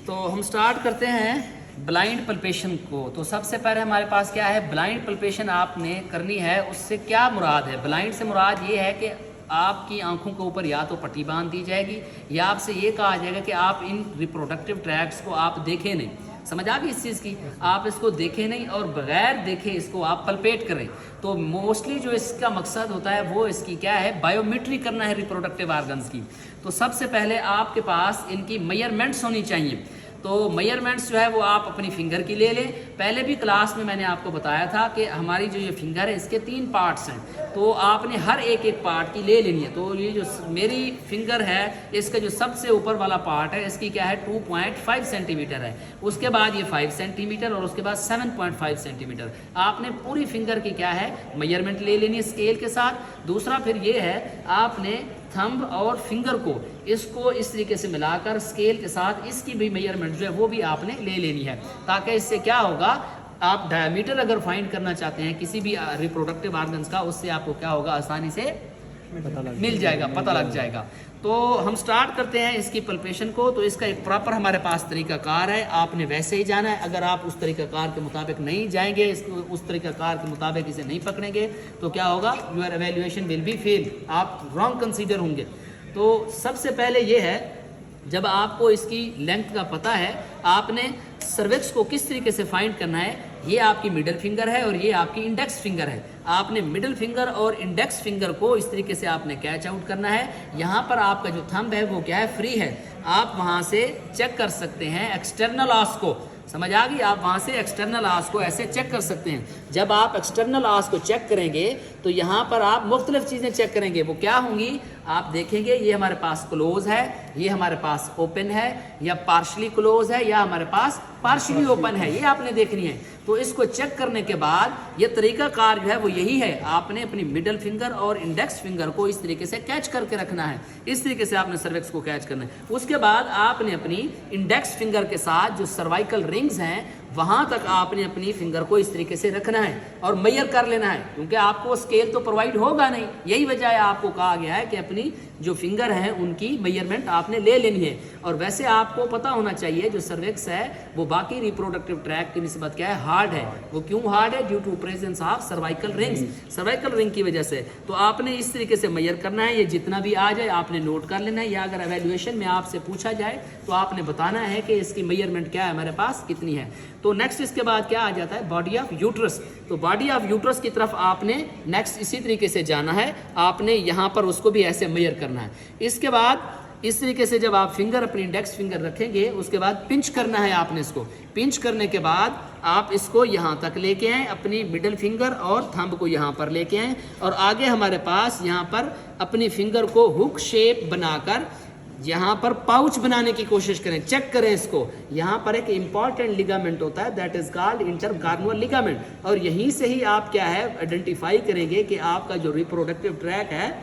तो हम स्टार्ट करते हैं ब्लाइंड पल्पेशन को। तो सबसे पहले हमारे पास क्या है, ब्लाइंड पल्पेशन आपने करनी है। उससे क्या मुराद है? ब्लाइंड से मुराद ये है कि आपकी आंखों के ऊपर या तो पट्टी बांध दी जाएगी या आपसे ये कहा जाएगा कि आप इन रिप्रोडक्टिव ट्रैक्ट्स को आप देखें नहीं। समझ आ गई इस चीज़ की? आप इसको देखें नहीं और बगैर देखे इसको आप पल्पेट करें। तो मोस्टली जो इसका मकसद होता है वो इसकी क्या है, बायोमेट्री करना है रिप्रोडक्टिव ऑर्गन्स की। तो सबसे पहले आपके पास इनकी मेजरमेंट्स होनी चाहिए। तो मेजरमेंट्स जो है वो आप अपनी फिंगर की ले लें। पहले भी क्लास में मैंने आपको बताया था कि हमारी जो ये फिंगर है इसके 3 पार्ट्स हैं, तो आपने हर एक पार्ट की ले लेनी है। तो ये जो मेरी फिंगर है इसका जो सबसे ऊपर वाला पार्ट है इसकी क्या है 2.5 सेंटीमीटर है, उसके बाद ये 5 सेंटीमीटर और उसके बाद 7.5 सेंटीमीटर। आपने पूरी फिंगर की क्या है मेजरमेंट ले लेनी है स्केल के साथ। दूसरा फिर ये है आपने थंब और फिंगर को इसको इस तरीके से मिलाकर स्केल के साथ इसकी भी मेजरमेंट जो है वो भी आपने ले लेनी है, ताकि इससे क्या होगा, आप डायमीटर अगर फाइंड करना चाहते हैं किसी भी रिप्रोडक्टिव ऑर्गन्स का, उससे आपको क्या होगा, आसानी से मिल जाएगा, पता लग जाएगा। तो हम स्टार्ट करते हैं इसकी पल्पेशन को। तो इसका एक प्रॉपर हमारे पास तरीकाकार है, आपने वैसे ही जाना है। अगर आप उस तरीकाकार के मुताबिक नहीं जाएंगे, उस तरीकाकार के मुताबिक इसे नहीं पकड़ेंगे तो क्या होगा, your evaluation will be fail, आप रॉन्ग कंसीडर होंगे। तो सबसे पहले ये है, जब आपको इसकी लेंथ का पता है, आपने सर्विक्स को किस तरीके से फाइंड करना है। ये आपकी मिडिल फिंगर है और ये आपकी इंडेक्स फिंगर है। आपने मिडिल फिंगर और इंडेक्स फिंगर को इस तरीके से आपने कैच आउट करना है। यहाँ पर आपका जो थंब है वो क्या है, फ्री है। आप वहाँ से चेक कर सकते हैं एक्सटर्नल आर्स को। समझ आ गई? आप वहाँ से एक्सटर्नल आर्स को ऐसे चेक कर सकते हैं। जब आप एक्सटर्नल आर्स को चेक करेंगे तो यहाँ पर आप मुख्तलिफ चीज़ें चेक करेंगे। वो क्या होंगी, आप देखेंगे ये हमारे पास क्लोज है, ये हमारे पास ओपन है, या पार्शली क्लोज है, या हमारे पास पार्शली ओपन है, ये आपने देखनी है। तो इसको चेक करने के बाद ये तरीकाकार जो है वो यही है, आपने अपनी मिडल फिंगर और इंडेक्स फिंगर को इस तरीके से कैच करके रखना है। इस तरीके से आपने सर्विक्स को कैच करना है। उसके बाद आपने अपनी इंडेक्स फिंगर के साथ जो सर्वाइकल रिंग्स हैं वहां तक आपने अपनी फिंगर को इस तरीके से रखना है और मेजर कर लेना है, क्योंकि आपको स्केल तो प्रोवाइड होगा नहीं। यही वजह है आपको कहा गया है कि अपनी जो फिंगर है उनकी मेजरमेंट आपने ले लेनी है। और वैसे आपको पता होना चाहिए जो सर्विक्स है वो बाकी रिप्रोडक्टिव ट्रैक्ट की निस्बत क्या है, हार्ड है। वो क्यों हार्ड है? Due to presence of cervical rings, cervical ring की वजह से। तो आपने इस तरीके से मेजर करना है, ये जितना भी आ जाए आपने नोट कर लेना है, या अगर एवेल्युएशन में आपसे पूछा जाए तो आपने बताना है कि इसकी मेजरमेंट क्या है, हमारे पास कितनी है। तो नेक्स्ट इसके बाद क्या आ जाता है, बॉडी ऑफ यूट्रस। तो बॉडी ऑफ यूट्रस की तरफ आपने नेक्स्ट इसी तरीके से जाना है, आपने यहाँ पर उसको भी ऐसे मेजर करना है। इसके बाद इस तरीके से जब आप फिंगर अपनी इंडेक्स फिंगर रखेंगे उसके बाद पिंच करना है आपने इसको। पिंच करने के बाद आप इसको यहाँ तक लेके आए, अपनी मिडिल फिंगर और थंब को यहाँ पर लेके आए, और आगे हमारे पास यहाँ पर अपनी फिंगर को हुक शेप बनाकर यहाँ पर पाउच बनाने की कोशिश करें। चेक करें इसको, यहाँ पर एक इंपॉर्टेंट लिगामेंट होता है, दैट इज कॉल्ड इंटरकार्नुअल लिगामेंट, और यहीं से ही आप क्या है आइडेंटिफाई करेंगे कि आपका जो रिप्रोडक्टिव ट्रैक है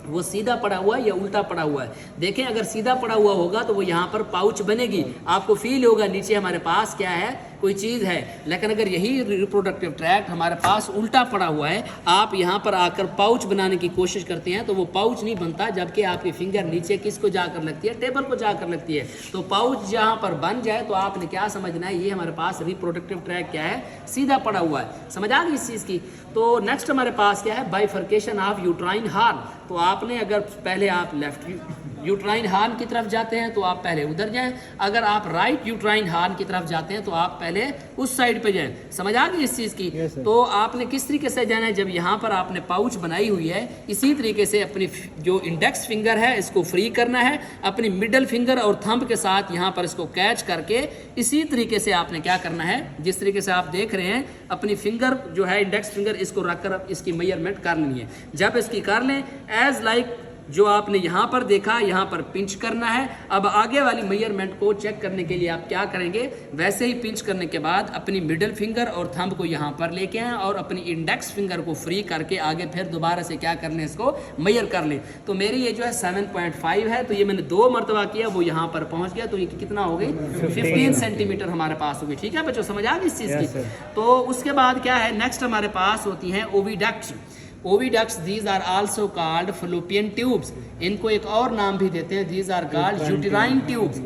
वो सीधा पड़ा हुआ है या उल्टा पड़ा हुआ है। देखें, अगर सीधा पड़ा हुआ होगा तो वो यहाँ पर पाउच बनेगी, आपको फील होगा नीचे हमारे पास क्या है, कोई चीज़ है। लेकिन अगर यही रिप्रोडक्टिव ट्रैक्ट हमारे पास उल्टा पड़ा हुआ है, आप यहाँ पर आकर पाउच बनाने की कोशिश करते हैं तो वो पाउच नहीं बनता, जबकि आपकी फिंगर नीचे किसको जाकर लगती है, टेबल को जाकर लगती है। तो पाउच जहाँ पर बन जाए तो आपने क्या समझना है, ये हमारे पास रिप्रोडक्टिव ट्रैक्ट क्या है, सीधा पड़ा हुआ है। समझ आ गई इस चीज़ की? तो नेक्स्ट हमारे पास क्या है, बाइफर्केशन ऑफ यूट्राइन हार्न। तो आपने अगर पहले आप लेफ्ट यूट्राइन हार्न की तरफ जाते हैं तो आप पहले उधर जाएं, अगर आप राइट यूट्राइन हार्न की तरफ जाते हैं तो आप पहले उस साइड पे जाएं। समझ आ गई इस चीज़ की? तो आपने किस तरीके से जाना है, जब यहाँ पर आपने पाउच बनाई हुई है इसी तरीके से अपनी जो इंडेक्स फिंगर है इसको फ्री करना है, अपनी मिडल फिंगर और थंब के साथ यहाँ पर इसको कैच करके इसी तरीके से आपने क्या करना है, जिस तरीके से आप देख रहे हैं, अपनी फिंगर जो है इंडेक्स फिंगर इसको रखकर इसकी मेजरमेंट कर लेनी है। जब इसकी कर लें, एज लाइक जो आपने यहाँ पर देखा, यहाँ पर पिंच करना है। अब आगे वाली मेजरमेंट को चेक करने के लिए आप क्या करेंगे, वैसे ही पिंच करने के बाद अपनी मिडिल फिंगर और थंब को यहाँ पर लेके आए और अपनी इंडेक्स फिंगर को फ्री करके आगे फिर दोबारा से क्या कर लें, इसको मेजर कर लें। तो मेरी ये जो है 7.5 है, तो ये मैंने 2 मरतबा किया, वो यहाँ पर पहुँच गया, तो ये कितना हो गई, 15 सेंटीमीटर हमारे पास होगी। ठीक है बच्चों, समझ आ गई इस चीज़ की? तो उसके बाद क्या है, नेक्स्ट हमारे पास होती हैं oviducts. Oviducts, these are also called fallopian tubes. इनको एक और नाम भी देते हैं, these are called uterine tubes.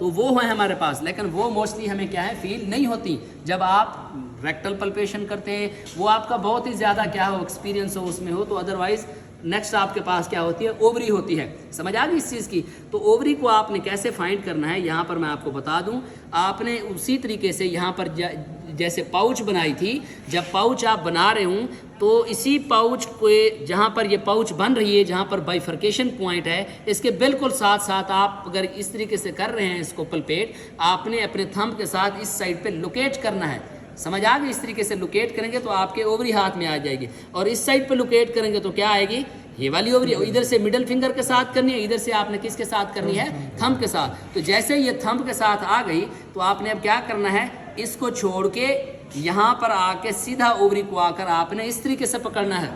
तो वो है हमारे पास, लेकिन वो मोस्टली हमें क्या है फील नहीं होती जब आप रेक्टल पल्पेशन करते हैं। वो आपका बहुत ही ज़्यादा क्या हो एक्सपीरियंस हो उसमें हो, तो अदरवाइज नेक्स्ट आपके पास क्या होती है, ओवरी होती है। समझ आ गई इस चीज़ की। तो ओवरी को आपने कैसे फाइंड करना है यहाँ पर मैं आपको बता दूँ। आपने उसी तरीके से यहाँ पर जैसे पाउच बनाई थी, जब पाउच आप बना रहे हूँ तो इसी पाउच को जहाँ पर ये पाउच बन रही है, जहाँ पर बाइफर्केशन पॉइंट है, इसके बिल्कुल साथ साथ आप अगर इस तरीके से कर रहे हैं इसको पल्पेट, आपने अपने थंब के साथ इस साइड पे लोकेट करना है। समझ आ गई। इस तरीके से लोकेट करेंगे तो आपके ओवरी हाथ में आ जाएगी, और इस साइड पे लोकेट करेंगे तो क्या आएगी, ये वाली ओवरी। इधर से मिडिल फिंगर के साथ करनी है, इधर से आपने किसके साथ करनी है, थंब के साथ। तो जैसे ये थंब के साथ आ गई तो आपने अब क्या करना है, इसको छोड़ के यहाँ पर आके सीधा ओवरी को आकर आपने इस तरीके से पकड़ना है,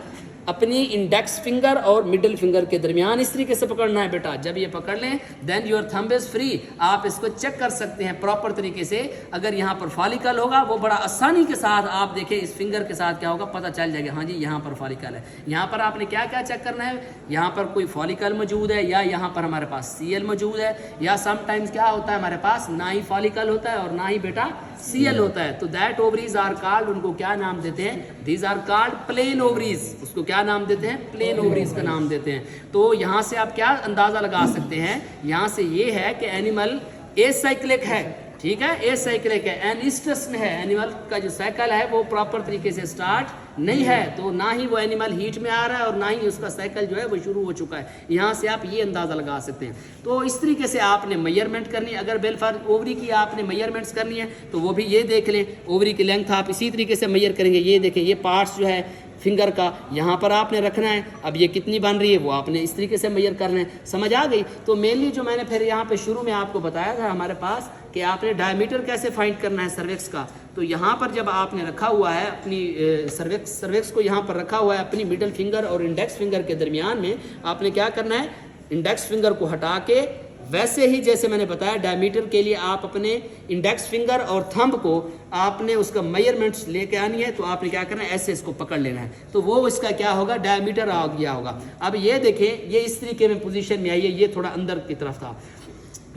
अपनी इंडेक्स फिंगर और मिडिल फिंगर के दरमियान इस तरीके से पकड़ना है बेटा। जब ये पकड़ लें then your thumb is free. आप इसको चेक कर सकते हैं प्रॉपर तरीके से। अगर यहाँ पर फॉलिकल होगा वो बड़ा आसानी के साथ आप देखें इस फिंगर के साथ क्या होगा, पता चल जाएगा, हाँ जी यहाँ पर फॉलिकल है। यहाँ पर आपने क्या क्या चेक करना है, यहाँ पर कोई फॉलिकल मौजूद है या यहाँ पर हमारे पास सीएल मौजूद है, या समटाइम्स क्या होता है हमारे पास ना ही फॉलिकल होता है और ना ही बेटा सीएल होता है। तो दैट ओवरीज आर कॉल्ड, उनको क्या नाम देते हैं, these are called plain ovaries. उसको क्या नाम देते हैं, प्लेन ओवरीज का नाम देते हैं। तो यहाँ से आप क्या अंदाजा लगा सकते हैं, यहाँ से ये है कि एनिमल एसाइक्लिक है, ठीक है, एसाइक्लिक है, एनिस्टस में है। एनिमल का जो साइकिल है वो प्रॉपर तरीके से स्टार्ट नहीं है, तो ना ही वो एनिमल हीट में आ रहा है और ना ही उसका साइकिल जो है वो शुरू हो चुका है। यहाँ से आप ये अंदाज़ा लगा सकते हैं। तो इस तरीके से आपने मेजरमेंट करनी है। अगर बेलफार ओवरी की आपने मेजरमेंट्स करनी है तो वो भी ये देख लें, ओवरी की लेंथ आप इसी तरीके से मेजर करेंगे। ये देखें, ये पार्ट्स जो है फिंगर का यहाँ पर आपने रखना है। अब ये कितनी बन रही है वो आपने इस तरीके से मेजर करना है। समझ आ गई। तो मेनली जो मैंने फिर यहाँ पे शुरू में आपको बताया था हमारे पास कि आपने डायमीटर कैसे फाइंड करना है सर्विक्स का। तो यहाँ पर जब आपने रखा हुआ है अपनी सर्विक्स को यहाँ पर रखा हुआ है अपनी मिडिल फिंगर और इंडेक्स फिंगर के दरमियान में, आपने क्या करना है, इंडेक्स फिंगर को हटा के वैसे ही जैसे मैंने बताया डायमीटर के लिए आप अपने इंडेक्स फिंगर और थंब को आपने उसका मेजरमेंट्स लेके आनी है। तो आपने क्या करना है, ऐसे इसको पकड़ लेना है, तो वो इसका क्या होगा, डायमीटर आ गया होगा। अब ये देखें, ये इस तरीके में पोजीशन में आई है, ये थोड़ा अंदर की तरफ था।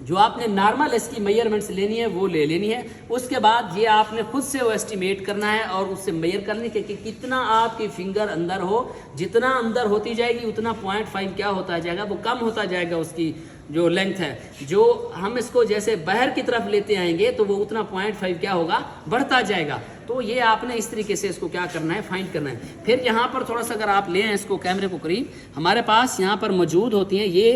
जो आपने नॉर्मल इसकी मेजरमेंट्स लेनी है वो ले लेनी है। उसके बाद ये आपने खुद से वो एस्टिमेट करना है और उससे मेजर करने के कि कितना आपकी फिंगर अंदर हो। जितना अंदर होती जाएगी उतना 0.5 क्या होता जाएगा, वो कम होता जाएगा उसकी जो लेंथ है। जो हम इसको जैसे बाहर की तरफ लेते आएंगे तो वो उतना 0.5 क्या होगा, बढ़ता जाएगा। तो ये आपने इस तरीके से इसको क्या करना है, फाइंड करना है। फिर यहाँ पर थोड़ा सा अगर आप लें इसको कैमरे को करीब, हमारे पास यहाँ पर मौजूद होती हैं ये,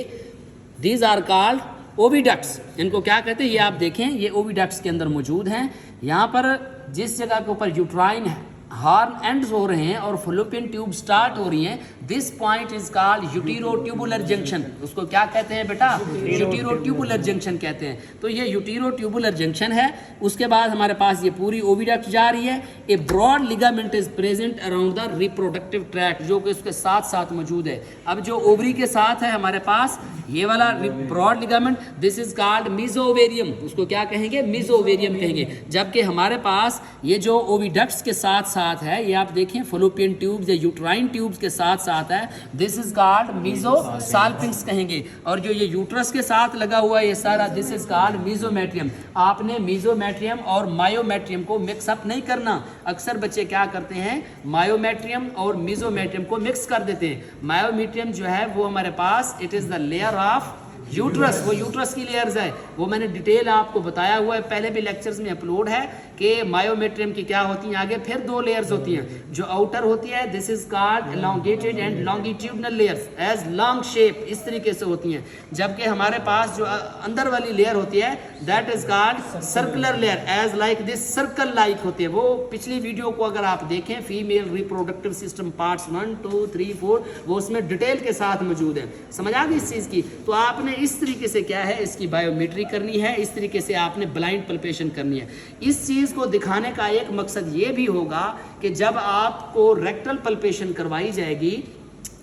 दीज आर कॉल्ड ओविडक्ट्स। इनको क्या कहते हैं, ये आप देखें, ये ओविडक्ट्स के अंदर मौजूद हैं। यहाँ पर जिस जगह के ऊपर यूट्राइन है, हॉर्न एंड्स हो रहे हैं और फलोपियन ट्यूब स्टार्ट हो रही हैं, this point is called utero tubular junction. उसको क्या कहते हैं बेटा, यूटीरो ट्यूबुलर जंक्शन कहते हैं। तो ये यूटीरो ट्यूबुलर जंक्शन है। उसके बाद हमारे पास ये पूरी ओविडक्ट जा रही है। A broad ligament is present around the reproductive tract, जो कि उसके साथ साथ मौजूद है। अब जो ओवरी के साथ है हमारे पास ये वाला broad ligament, this is called mesovarium. उसको क्या कहेंगे, मीजोवेरियम कहेंगे। जबकि हमारे पास ये जो ओविडक्ट्स के साथ साथ है, ये आप देखें फलोपियन ट्यूब्स या यूट्राइन ट्यूब्स के साथ साथ है, दिस इज कॉल्ड मीजोसाल्पिंग्स कहेंगे। और जो ये यूट्रस के साथ लगा हुआ है ये सारा, दिस इज कॉल्ड मीजोमेट्रियम। आपने मीजोमेट्रियम और मायोमेट्रियम को मिक्सअप नहीं करना। अक्सर बच्चे क्या करते हैं, मायोमेट्रियम और मीजोमेट्रियम को मिक्स कर देते हैं। मायोमेट्रियम जो है वो हमारे पास, it is the layer of uterus, वो यूट्रस की लेयर्स है। वो मैंने डिटेल आपको बताया हुआ है, पहले भी लेक्चर्स में अपलोड है कि मायोमेट्रियम की क्या होती हैं। आगे फिर 2 लेयर्स होती हैं। जो आउटर होती है, this is called elongated and longitudinal layers as long shape, इस तरीके से होती हैं। जबकि हमारे पास जो अंदर वाली लेयर होती है, that is called circular layer, as like this, circle like होती है। वो पिछली वीडियो को अगर आप देखें, फीमेल रिप्रोडक्टिव सिस्टम पार्ट्स 1, 2, 3, 4, वो उसमें डिटेल के साथ मौजूद है। समझ आ गई इस चीज़ की। तो आपने इस तरीके से क्या है, इसकी बायोमेट्री करनी है, इस तरीके से आपने ब्लाइंड पल्पेशन करनी है। इस चीज़ को दिखाने का एक मकसद ये भी होगा कि जब आपको रेक्टल पल्पेशन करवाई जाएगी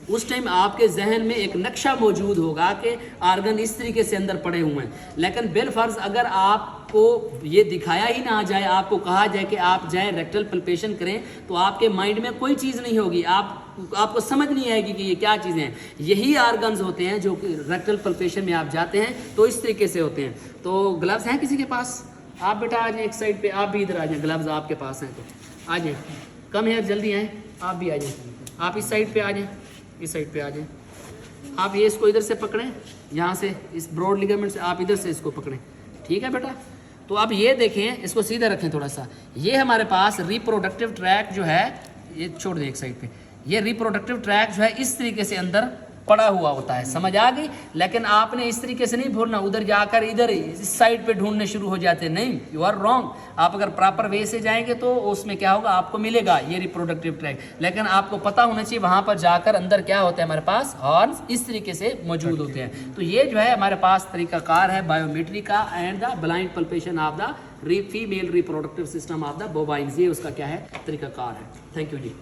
उस टाइम आपके जहन में एक नक्शा मौजूद होगा कि आर्गन इस तरीके से अंदर पड़े हुए हैं। लेकिन बिलफर्ज अगर आपको ये दिखाया ही ना जाए, आपको कहा जाए कि आप जाएं रेक्टल पल्पेशन करें, तो आपके माइंड में कोई चीज़ नहीं होगी। आप आपको समझ नहीं आएगी कि ये क्या चीज़ें हैं। यही आर्गन्स होते हैं जो कि रेक्टल पल्पेशन में आप जाते हैं तो इस तरीके से होते हैं। तो ग्लव्स हैं किसी के पास? आप बेटा आ जाए एक साइड पे, आप भी इधर आ जाए, ग्लव्स आपके पास हैं तो आ जाए, कम है जल्दी आए, आप भी आ जाए, आप इस साइड पे आ जाए, इस साइड पे आ जाए। आप ये इसको इधर से पकड़ें, यहाँ से इस ब्रॉड लिगामेंट से आप इधर से इसको पकड़ें, ठीक है बेटा। तो अब ये देखें, इसको सीधा रखें थोड़ा सा। ये हमारे पास रिप्रोडक्टिव ट्रैक जो है, ये छोड़ दें एक साइड पे, ये रिप्रोडक्टिव ट्रैक जो है इस तरीके से अंदर पड़ा हुआ होता है, समझ आ गई। लेकिन आपने इस तरीके से नहीं भूलना, उधर जाकर इधर इस साइड पे ढूंढने शुरू हो जाते, नहीं, यू आर रॉन्ग। आप अगर प्रॉपर वे से जाएंगे तो उसमें क्या होगा, आपको मिलेगा ये रिप्रोडक्टिव ट्रैक। लेकिन आपको पता होना चाहिए वहाँ पर जाकर अंदर क्या होता है, हमारे पास हॉर्न्स इस तरीके से मौजूद होते हैं। तो ये जो है हमारे पास तरीकाकार है बायोमेट्री का and the blind palpation of the female reproductive system of the bovines. ये उसका क्या है, तरीकाकार है। Thank you ji.